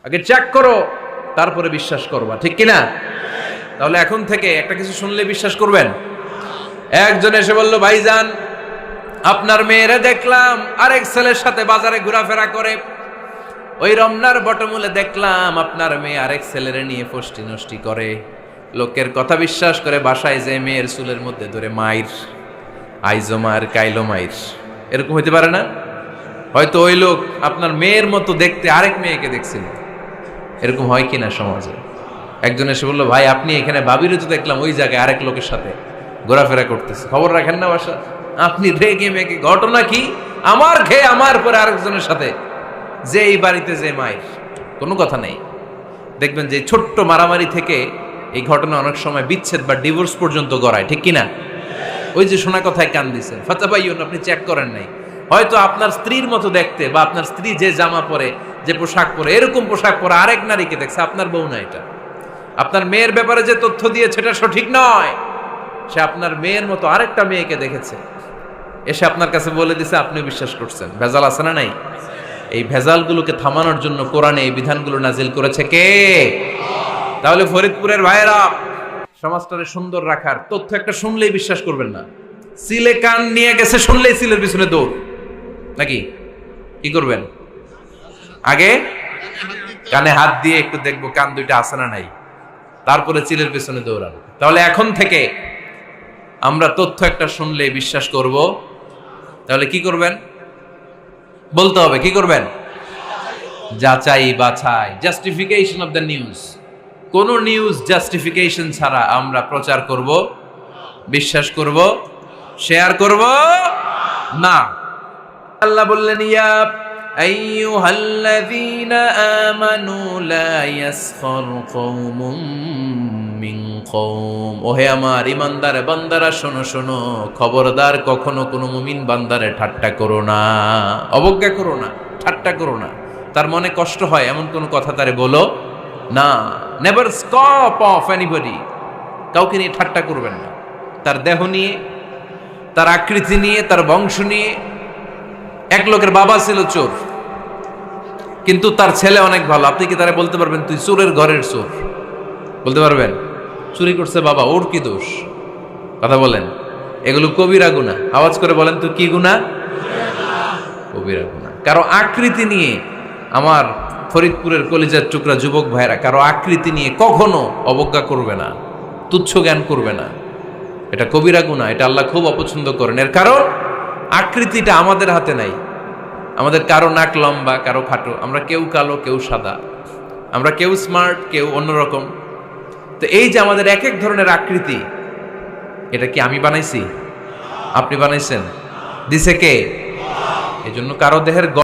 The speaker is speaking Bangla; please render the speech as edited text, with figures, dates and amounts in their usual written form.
আগে চেক করো, তারপরে বিশ্বাস করবা, ঠিক কিনা? তাহলে এখন থেকে একটা কিছু শুনলে বিশ্বাস করবেন। একজন এসে বলল, ভাইজান আপনার মেয়েরা দেখলাম আরেক ছেলের সাথে বাজারে ঘোরাফেরা করে, ওই রমনার বটমূলে দেখলাম আপনার মেয়ে আরেক ছেলেরে নিয়ে ফষ্টি নষ্টি করে, লোকের কথা বিশ্বাস করে বাসায় যে মেয়ের চুলের মধ্যে ধরে মাইর, আইজো মার কাইলো মাইর। এরকম হইতে পারে না? হয়তো ওই লোক আপনার মেয়ের মতো দেখতে আরেক মেয়েকে দেখছিল। এরকম হয় কিনা সমাজে? একজন এসে বললো, ভাই আপনি এখানে ভাবিরও তো দেখলাম ওই জায়গায় আরেক লোকের সাথে ঘোরাফেরা করতেছে, খবর রাখেন না বাসা? আপনি রেগে মেগে, ঘটনা কি? আমার খেয়ে আমার পরে আরেকজনের সাথে, যে এই বাড়িতে যে মায়ের, কোনো কথা নেই। দেখবেন যে ছোট্ট মারামারি থেকে এই ঘটনা অনেক সময় বিচ্ছেদ বা ডিভোর্স পর্যন্ত গড়ায়, ঠিক কিনা? ওই যে শোনা কথায় কান দিছেন, ফাতাবাইয়ুন, আপনি চেক করেন নাই। হয়তো আপনার স্ত্রীর মতো দেখতে বা আপনার স্ত্রী যে জামা পরে, যে পোশাক পরে, এরকম পোশাক পরে আরেক নারীকে দেখছে, আপনার বউ না এটা। আপনার মেয়ের ব্যাপারে যে তথ্য দিয়েছে এটা সঠিক নয়, সে আপনার মেয়ের মতো আরেকটা মেয়েকে দেখেছে, এসে আপনার কাছে বলে দিছে, আপনি বিশ্বাস করছেন। ভেজাল আছে না নাই? এই ভেজালগুলোকে থামানোর জন্য কোরআনে এই বিধানগুলো নাজিল করেছে কে? তাহলে ফরিদপুরের ভাইয়েরা, সমাজটারে সুন্দর রাখার তথ্য একটা শুনলেই বিশ্বাস করবেন না। সিলে কান নিয়ে গেছে শুনলেই সিলের পিছনে দৌড়, নাকি? কি করবেন? আগে কানে হাত দিয়ে একটু দেখবো কান দুইটা আছে না নাই, তারপরে চিলের পিছনে দৌড়ানো। তাহলে এখন থেকে আমরা তথ্য একটা শুনলেই বিশ্বাস করব। তাহলে কি করবেন? বলতে হবে কি করবেন? যাচাই বাছাই, জাস্টিফিকেশন অফ দ্য নিউজ। কোন নিউজ জাস্টিফিকেশন ছাড়া আমরা প্রচার করব, বিশ্বাস করব, শেয়ার করব না। আল্লাহ বললেন, ইয়া আইয়ুহাল্লাযীনা আমানু লা ইয়াসখার কওমুম মিন কওম। ওহে আমার ঈমানদার বান্দারা, শোনো শোনো, খবরদার কখনো কোনো মুমিন বান্দারে ঠাট্টা করো না, অবজ্ঞা করো না, ঠাট্টা করো না। তার মনে কষ্ট হয় এমন কোন কথা তারে বলো না। Never scoff of anybody. কাউকে নিয়ে ঠাট্টা করবেন না, তার দেহ নিয়ে, তার আকৃতি নিয়ে, তার বংশ নিয়ে। এক লোকের বাবা ছিল চোর, কিন্তু তার ছেলে অনেক ভালো। আপনি কি তারা বলতে পারবেন তুই চোরের ঘরের চোর? বলতে পারবেন? চুরি করছে বাবা, ওর কি দোষ? কথা বলেন। এগুলো কবিরা গুনাহ। আওয়াজ করে বলেন তো, কি গুনাহ? কবিরা গুনাহ। কারো আকৃতি নিয়ে, আমার ফরিদপুরের কলিজার টুকরা যুবক ভাইরা, কারো আকৃতি নিয়ে কখনো অবজ্ঞা করবে না, তুচ্ছ জ্ঞান করবে না। এটা কবিরা গুনাহ, এটা আল্লাহ খুব অপছন্দ করেন। এর কারণ আকৃতিটা আমাদের হাতে নাই। আমাদের কারো নাক লম্বা, কারো খাটো, আমরা কেউ কালো, কেউ সাদা, আমরা কেউ স্মার্ট, কেউ অন্যরকম। তো এই যে আমাদের এক এক ধরনের আকৃতি, এটা কি আমি বানাইছি? আপনি বানাইছেন? দিছে কে? এই জন্য কারো দেহের